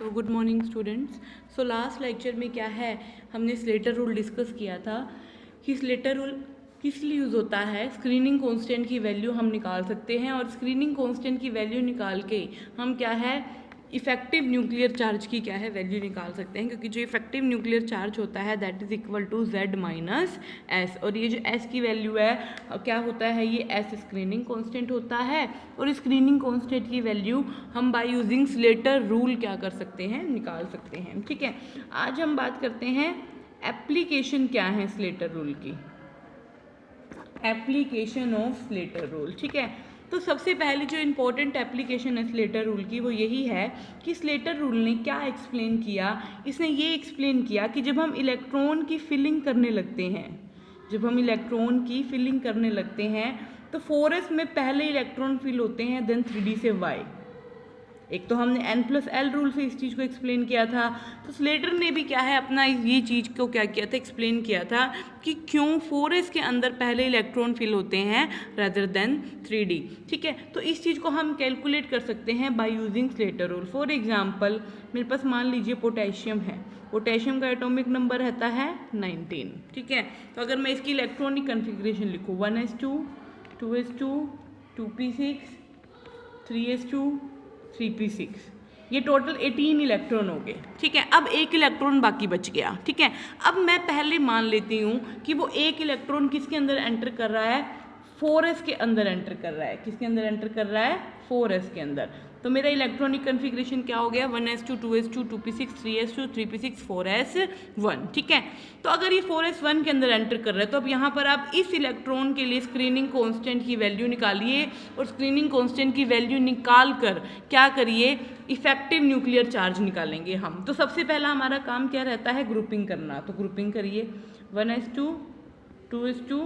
So good morning students. So last lecture में क्या है, हमने स्लेटर रूल डिस्कस किया था कि स्लेटर रूल किस लिए यूज़ होता है। स्क्रीनिंग कांस्टेंट की वैल्यू हम निकाल सकते हैं और स्क्रीनिंग कांस्टेंट की वैल्यू निकाल के हम क्या है इफेक्टिव न्यूक्लियर चार्ज की क्या है वैल्यू निकाल सकते हैं, क्योंकि जो इफेक्टिव न्यूक्लियर चार्ज होता है that is equal to Z minus S। और ये जो S की वैल्यू है क्या होता है, ये S स्क्रीनिंग कांस्टेंट होता है। और स्क्रीनिंग कांस्टेंट की वैल्यू हम बाय यूजिंग स्लेटर रूल क्या कर सकते हैं, निकाल सकते हैं। ठीक है, आज हम बात करते हैं एप्लीकेशन क्या है स्लेटर रूल की, एप्लीकेशन ऑफ स्लेटर रूल। ठीक है, तो सबसे पहले जो इम्पोर्टेंट एप्लीकेशन है स्लेटर रूल की वो यही है कि स्लेटर रूल ने क्या एक्सप्लेन किया। इसने ये एक्सप्लेन किया कि जब हम इलेक्ट्रॉन की फिलिंग करने लगते हैं, जब हम इलेक्ट्रॉन की फिलिंग करने लगते हैं तो 4s में पहले इलेक्ट्रॉन फिल होते हैं, देन 3d से y। एक तो हमने n+l रूल से इस चीज़ को एक्सप्लेन किया था, तो स्लेटर ने भी क्या है अपना ये चीज़ को क्या किया था, एक्सप्लेन किया था कि क्यों 4s के अंदर पहले इलेक्ट्रॉन फिल होते हैं रादर देन 3d। ठीक है, तो इस चीज़ को हम कैलकुलेट कर सकते हैं by using Slater rule. For example मेरे पास मान लीजिए पोटेशियम है, पोटेशियम का एटॉमिक नंबर रहता है 19। ठीक है, तो अगर मैं इसकी इलेक्ट्रॉनिक कन्फिग्रेशन लिखूँ 1s2 2s2 2p6 3s2 3p6, ये टोटल 18 इलेक्ट्रॉन हो गए। ठीक है, अब एक इलेक्ट्रॉन बाकी बच गया। ठीक है, अब मैं पहले मान लेती हूँ कि वो एक इलेक्ट्रॉन किसके अंदर एंटर कर रहा है, 4s के अंदर एंटर कर रहा है। किसके अंदर एंटर कर रहा है, 4s के अंदर। तो मेरा इलेक्ट्रॉनिक कन्फिग्रेशन क्या हो गया, 1s2 2s2 2p6 3s2 3p6 4s1। ठीक है, तो अगर ये 4s1 के अंदर एंटर कर रहा है तो अब यहाँ पर आप इस इलेक्ट्रॉन के लिए स्क्रीनिंग कांस्टेंट की वैल्यू निकालिए और स्क्रीनिंग कांस्टेंट की वैल्यू निकाल कर क्या करिए, इफेक्टिव न्यूक्लियर चार्ज निकालेंगे हम। तो सबसे पहला हमारा काम क्या रहता है, ग्रुपिंग करना। तो ग्रुपिंग करिए 1s2 2s2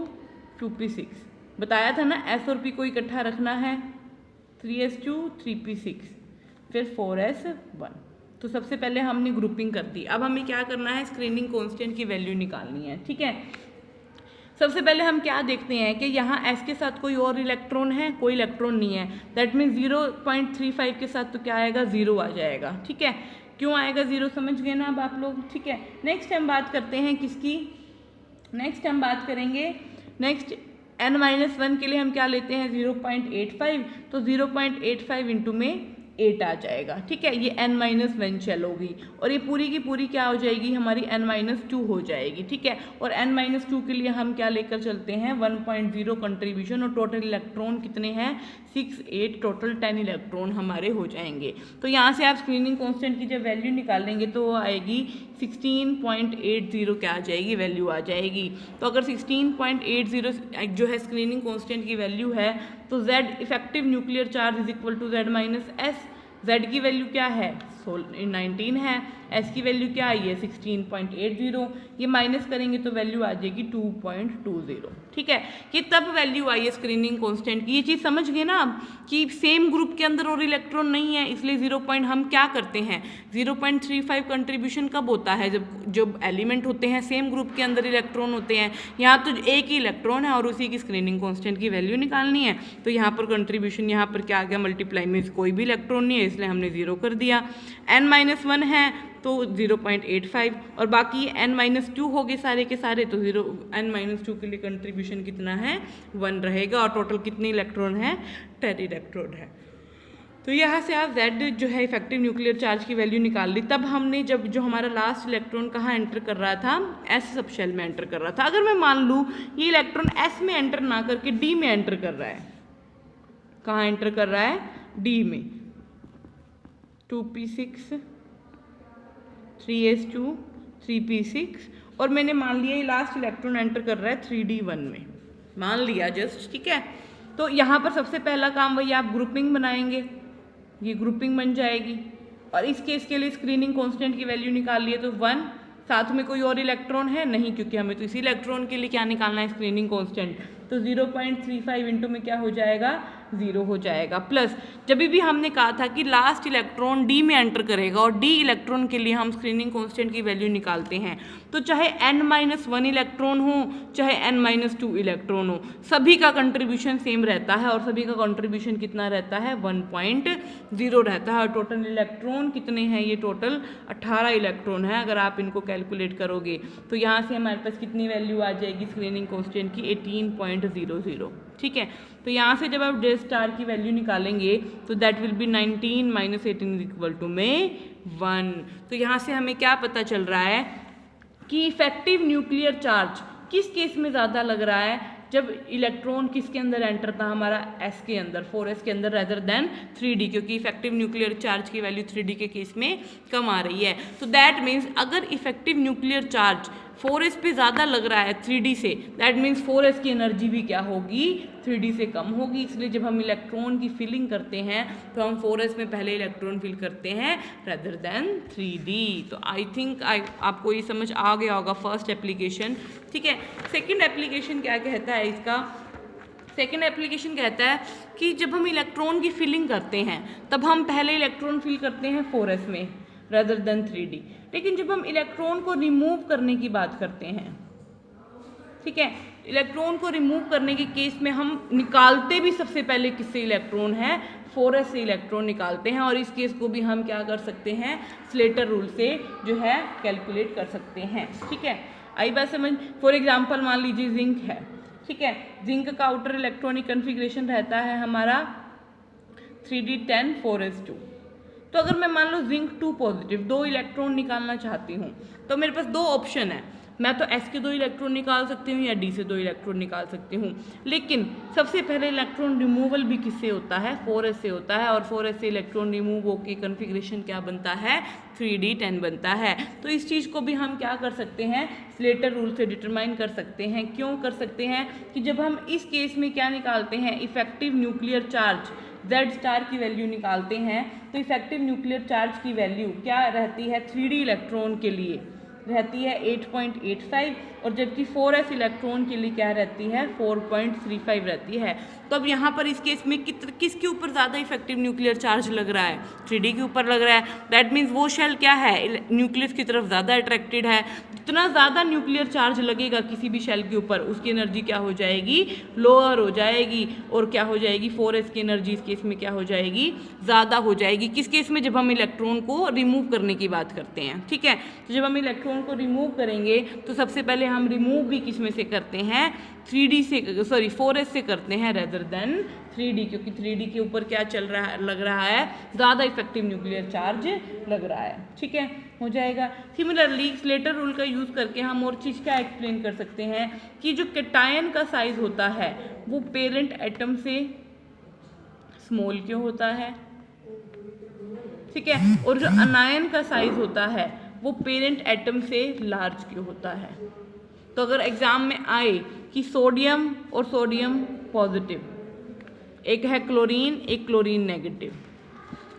2p6, बताया था ना S और P को इकट्ठा रखना है, 3s2 3p6 फिर 4s1। तो सबसे पहले हमने ग्रुपिंग कर दी। अब हमें क्या करना है, स्क्रीनिंग कांस्टेंट की वैल्यू निकालनी है। ठीक है, सबसे पहले हम क्या देखते हैं कि यहाँ S के साथ कोई और इलेक्ट्रॉन है, कोई इलेक्ट्रॉन नहीं है। दैट मीन्स 0.35 के साथ तो क्या आएगा, 0 आ जाएगा। ठीक है, क्यों आएगा 0 समझ गए ना अब आप लोग। ठीक है, नेक्स्ट हम बात करते हैं किसकी, नेक्स्ट हम बात करेंगे नेक्स्ट n-1 के लिए हम क्या लेते हैं 0.85, तो 0.85 इंटू में 8 आ जाएगा। ठीक है, ये n-1 शेल होगी और ये पूरी की पूरी क्या हो जाएगी, हमारी n-2 हो जाएगी। ठीक है, और n-2 के लिए हम क्या लेकर चलते हैं 1.0 कंट्रीब्यूशन, और टोटल इलेक्ट्रॉन कितने हैं 6 8, टोटल 10 इलेक्ट्रॉन हमारे हो जाएंगे। तो यहाँ से आप स्क्रीनिंग कांस्टेंट की जब वैल्यू निकालेंगे तो वो आएगी 16.80 क्या आ जाएगी, वैल्यू आ जाएगी। तो अगर 16.80 जो है स्क्रीनिंग कांस्टेंट की वैल्यू है तो Z effective nuclear charge is equal to Z minus S। Z की वैल्यू क्या है 19 है, S की वैल्यू क्या आई है 16.80, ये माइनस करेंगे तो वैल्यू आ जाएगी 2.20। ठीक है, ये तब वैल्यू आई है स्क्रीनिंग कांस्टेंट की। ये चीज़ समझ गए ना आप कि सेम ग्रुप के अंदर और इलेक्ट्रॉन नहीं है, इसलिए 0. हम क्या करते हैं 0.35 कंट्रीब्यूशन कब होता है, जब एलिमेंट होते हैं सेम ग्रुप के अंदर इलेक्ट्रॉन होते हैं। यहाँ तो एक ही इलेक्ट्रॉन है और उसी की स्क्रीनिंग कांस्टेंट की वैल्यू निकालनी है, तो यहाँ पर कंट्रीब्यूशन यहाँ पर क्या आ गया, मल्टीप्लाई में कोई भी इलेक्ट्रॉन नहीं है इसलिए हमने 0 कर दिया। n-1 है तो 0.85 और बाकी n-2 हो गए सारे के सारे, तो n-2 के लिए कंट्रीब्यूशन कितना है 1 रहेगा और टोटल कितने इलेक्ट्रॉन है 10 इलेक्ट्रॉन है। तो यहाँ से आप Z जो है इफेक्टिव न्यूक्लियर चार्ज की वैल्यू निकाल ली। तब हमने जब जो हमारा लास्ट इलेक्ट्रॉन कहाँ एंटर कर रहा था, S सब शेल में एंटर कर रहा था। अगर मैं मान लूँ ये इलेक्ट्रॉन S में एंटर ना करके D में एंटर कर रहा है, कहाँ एंटर कर रहा है D में, 2p6 3s2 3p6, और मैंने मान लिया ये लास्ट इलेक्ट्रॉन एंटर कर रहा है 3d1 में, मान लिया जस्ट। ठीक है, तो यहाँ पर सबसे पहला काम वही आप ग्रुपिंग बनाएंगे, ये ग्रुपिंग बन जाएगी। और इस केस के लिए स्क्रीनिंग कांस्टेंट की वैल्यू निकाल लिए तो 1, साथ में कोई और इलेक्ट्रॉन है नहीं क्योंकि हमें तो इसी इलेक्ट्रॉन के लिए क्या निकालना है स्क्रीनिंग कांस्टेंट, तो 0.35 इंटू में क्या हो जाएगा 0 हो जाएगा। प्लस जब भी हमने कहा था कि लास्ट इलेक्ट्रॉन डी में एंटर करेगा और डी इलेक्ट्रॉन के लिए हम स्क्रीनिंग कांस्टेंट की वैल्यू निकालते हैं, तो चाहे n-1 इलेक्ट्रॉन हो चाहे n-2 इलेक्ट्रॉन हो, सभी का कंट्रीब्यूशन सेम रहता है और सभी का कंट्रीब्यूशन कितना रहता है 1.0 रहता है। और टोटल इलेक्ट्रॉन कितने हैं, ये टोटल 18 इलेक्ट्रॉन है। अगर आप इनको कैलकुलेट करोगे तो यहाँ से हमारे पास कितनी वैल्यू आ जाएगी स्क्रीनिंग कांस्टेंट की 18.00। ठीक है, तो यहाँ से जब आप डेल स्टार की वैल्यू निकालेंगे तो that will be 19 - 18 equal to में 1। तो यहाँ से हमें क्या पता चल रहा है कि इफेक्टिव न्यूक्लियर चार्ज किस केस में ज़्यादा लग रहा है, जब इलेक्ट्रॉन किसके अंदर एंटर था, हमारा s के अंदर, 4s के अंदर रेदर देन 3d, क्योंकि इफेक्टिव न्यूक्लियर चार्ज की वैल्यू 3d के केस में कम आ रही है। तो दैट मीन्स अगर इफेक्टिव न्यूक्लियर चार्ज 4s पे ज़्यादा लग रहा है 3d से, दैट मीन्स 4s की एनर्जी भी क्या होगी 3d से कम होगी। इसलिए जब हम इलेक्ट्रॉन की फिलिंग करते हैं तो हम 4s में पहले इलेक्ट्रॉन फिल करते हैं रेदर देन 3d। तो आई थिंक आपको ये समझ आ गया होगा फर्स्ट एप्लीकेशन। ठीक है, सेकेंड एप्लीकेशन क्या कहता है इसका, सेकेंड एप्लीकेशन कहता है कि जब हम इलेक्ट्रॉन की फिलिंग करते हैं तब हम पहले इलेक्ट्रॉन फिल करते हैं 4s में रेदर देन 3d, लेकिन जब हम इलेक्ट्रॉन को रिमूव करने की बात करते हैं, ठीक है, इलेक्ट्रॉन को रिमूव करने के केस में हम निकालते भी सबसे पहले किससे इलेक्ट्रॉन है, 4s से इलेक्ट्रॉन निकालते हैं। और इस केस को भी हम क्या कर सकते हैं, स्लेटर रूल से जो है कैलकुलेट कर सकते हैं। ठीक है, आई बात समझ। फॉर एग्जाम्पल मान लीजिए जिंक है, ठीक है, जिंक का आउटर इलेक्ट्रॉनिक कन्फिग्रेशन रहता है हमारा 3d10 4s2। तो अगर मैं मान लो जिंक 2 पॉजिटिव 2 इलेक्ट्रॉन निकालना चाहती हूँ तो मेरे पास 2 ऑप्शन है, मैं तो s के 2 इलेक्ट्रॉन निकाल सकती हूँ या d से 2 इलेक्ट्रॉन निकाल सकती हूँ। लेकिन सबसे पहले इलेक्ट्रॉन रिमूवल भी किससे होता है, 4s से होता है, और 4s से इलेक्ट्रॉन रिमूव होकर कन्फिग्रेशन क्या बनता है 3d10 बनता है। तो इस चीज़ को भी हम क्या कर सकते हैं, स्लेटर रूल से डिटरमाइन कर सकते हैं। क्यों कर सकते हैं कि जब हम इस केस में क्या निकालते हैं, effective nuclear charge Z star की वैल्यू निकालते हैं, तो इफेक्टिव न्यूक्लियर चार्ज की वैल्यू क्या रहती है 3d इलेक्ट्रॉन के लिए रहती है 8.85, और जबकि 4s इलेक्ट्रॉन के लिए क्या रहती है 4.35 रहती है। तो अब यहाँ पर इस केस में किसके ऊपर ज़्यादा इफेक्टिव न्यूक्लियर चार्ज लग रहा है, 3d के ऊपर लग रहा है। दैट मीन्स वो शेल क्या है, न्यूक्लियस की तरफ ज़्यादा अट्रैक्टेड है। जितना ज़्यादा न्यूक्लियर चार्ज लगेगा किसी भी शेल के ऊपर, उसकी एनर्जी क्या हो जाएगी, लोअर हो जाएगी, और क्या हो जाएगी 4s की एनर्जी इस केस में क्या हो जाएगी, ज़्यादा हो जाएगी। किस केस में, जब हम इलेक्ट्रॉन को रिमूव करने की बात करते हैं। ठीक है, तो जब हम इलेक्ट्रॉन को रिमूव करेंगे तो सबसे पहले हम रिमूव भी किस में से करते हैं, 3d से, 4s से करते हैं रेदर देन 3d, क्योंकि 3d के ऊपर क्या चल रहा है, लग रहा है ज़्यादा इफेक्टिव न्यूक्लियर चार्ज लग रहा है। ठीक है, हो जाएगा। सिमिलरली स्लेटर रूल का यूज़ करके हम और चीज़ क्या एक्सप्लेन कर सकते हैं कि जो कैटायन का साइज होता है वो पेरेंट एटम से स्मॉल क्यों होता है, ठीक है, और जो अनायन का साइज होता है वो पेरेंट एटम से लार्ज क्यों होता है। तो अगर एग्जाम में आए कि सोडियम और सोडियम पॉजिटिव, एक है क्लोरीन, एक क्लोरीन नेगेटिव,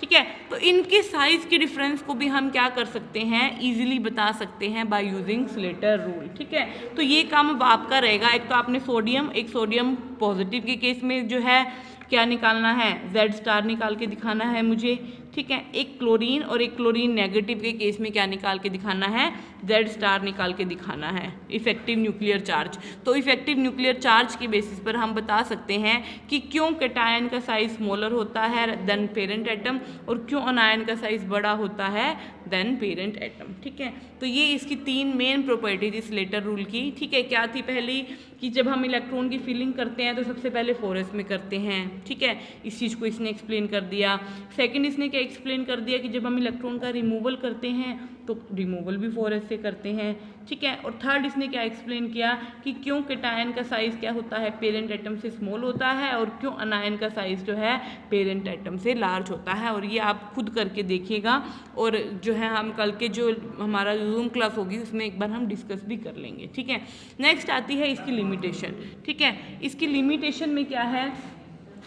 ठीक है, तो इनके साइज के डिफरेंस को भी हम क्या कर सकते हैं, इजीली बता सकते हैं बाय यूजिंग स्लेटर रूल। ठीक है, तो ये काम अब आपका रहेगा। एक तो आपने सोडियम, एक सोडियम पॉजिटिव के केस में जो है क्या निकालना है, Z स्टार निकाल के दिखाना है मुझे। ठीक है, एक क्लोरीन और एक क्लोरीन नेगेटिव के केस में क्या निकाल के दिखाना है, Z स्टार निकाल के दिखाना है, इफेक्टिव न्यूक्लियर चार्ज। तो इफेक्टिव न्यूक्लियर चार्ज के बेसिस पर हम बता सकते हैं कि क्यों कैटायन का साइज स्मॉलर होता है देन पेरेंट एटम, और क्यों अनायन का साइज बड़ा होता है देन पेरेंट एटम। ठीक है, तो ये इसकी 3 मेन प्रॉपर्टी थी स्लेटर रूल की। ठीक है, क्या थी पहली कि जब हम इलेक्ट्रॉन की फिलिंग करते हैं तो सबसे पहले 4s में करते हैं। ठीक है, इस चीज़ को इसने एक्सप्लेन कर दिया। सेकंड इसने क्या एक्सप्लेन कर दिया कि जब हम इलेक्ट्रॉन का रिमूवल करते हैं तो रिमूवल भी 4s से करते हैं। ठीक है, और थर्ड इसने क्या एक्सप्लेन किया कि क्यों कैटायन का साइज़ क्या होता है, पेरेंट एटम से स्मॉल होता है, और क्यों अनायन का साइज़ जो है पेरेंट एटम से लार्ज होता है। और ये आप खुद करके देखिएगा, और जो है हम कल के जो हमारा जूम क्लास होगी उसमें एक बार हम डिस्कस भी कर लेंगे। ठीक है, नेक्स्ट आती है इसकी लिमिटेशन। ठीक है, इसकी लिमिटेशन में क्या है,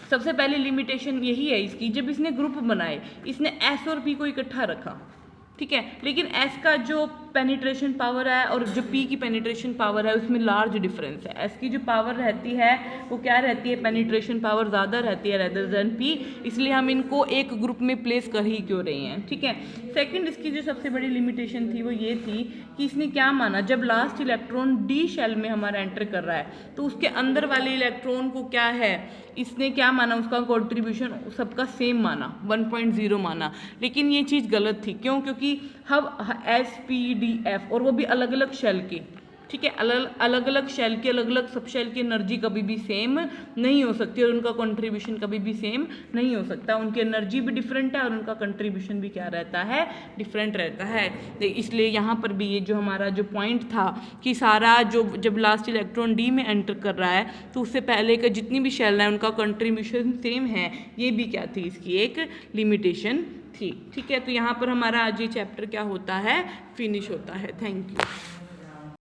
सबसे पहले लिमिटेशन यही है इसकी, जब इसने ग्रुप बनाए, इसने S और P को इकट्ठा रखा। ठीक है, लेकिन S का जो पेनिट्रेशन पावर है और जो पी की पेनिट्रेशन पावर है उसमें लार्ज डिफरेंस है। एस की जो पावर रहती है वो क्या रहती है, पेनिट्रेशन पावर ज़्यादा रहती है रेदर देन पी, इसलिए हम इनको एक ग्रुप में प्लेस कर ही क्यों रहे हैं, ठीक है। सेकंड इसकी जो सबसे बड़ी लिमिटेशन थी वो ये थी कि इसने क्या माना, जब लास्ट इलेक्ट्रॉन डी शेल में हमारा एंटर कर रहा है तो उसके अंदर वाले इलेक्ट्रॉन को क्या है, इसने क्या माना, उसका कंट्रीब्यूशन सबका सेम माना, 1.0 माना। लेकिन ये चीज़ गलत थी, क्यों, क्योंकि हम एस पी डी एफ और वो भी अलग अलग शेल के, ठीक है, अलग अलग शेल के अलग अलग सब शेल की एनर्जी कभी भी सेम नहीं हो सकती और उनका कंट्रीब्यूशन कभी भी सेम नहीं हो सकता। उनकी एनर्जी भी डिफरेंट है और उनका कंट्रीब्यूशन भी क्या रहता है, डिफरेंट रहता है। इसलिए यहाँ पर भी ये जो हमारा जो पॉइंट था कि सारा जो जब लास्ट इलेक्ट्रॉन डी में एंटर कर रहा है तो उससे पहले का जितनी भी शेल है उनका कंट्रीब्यूशन सेम है, ये भी क्या थी, इसकी एक लिमिटेशन थी, ठीक है। तो यहाँ पर हमारा आज ये चैप्टर क्या होता है, फिनिश होता है। Thank you.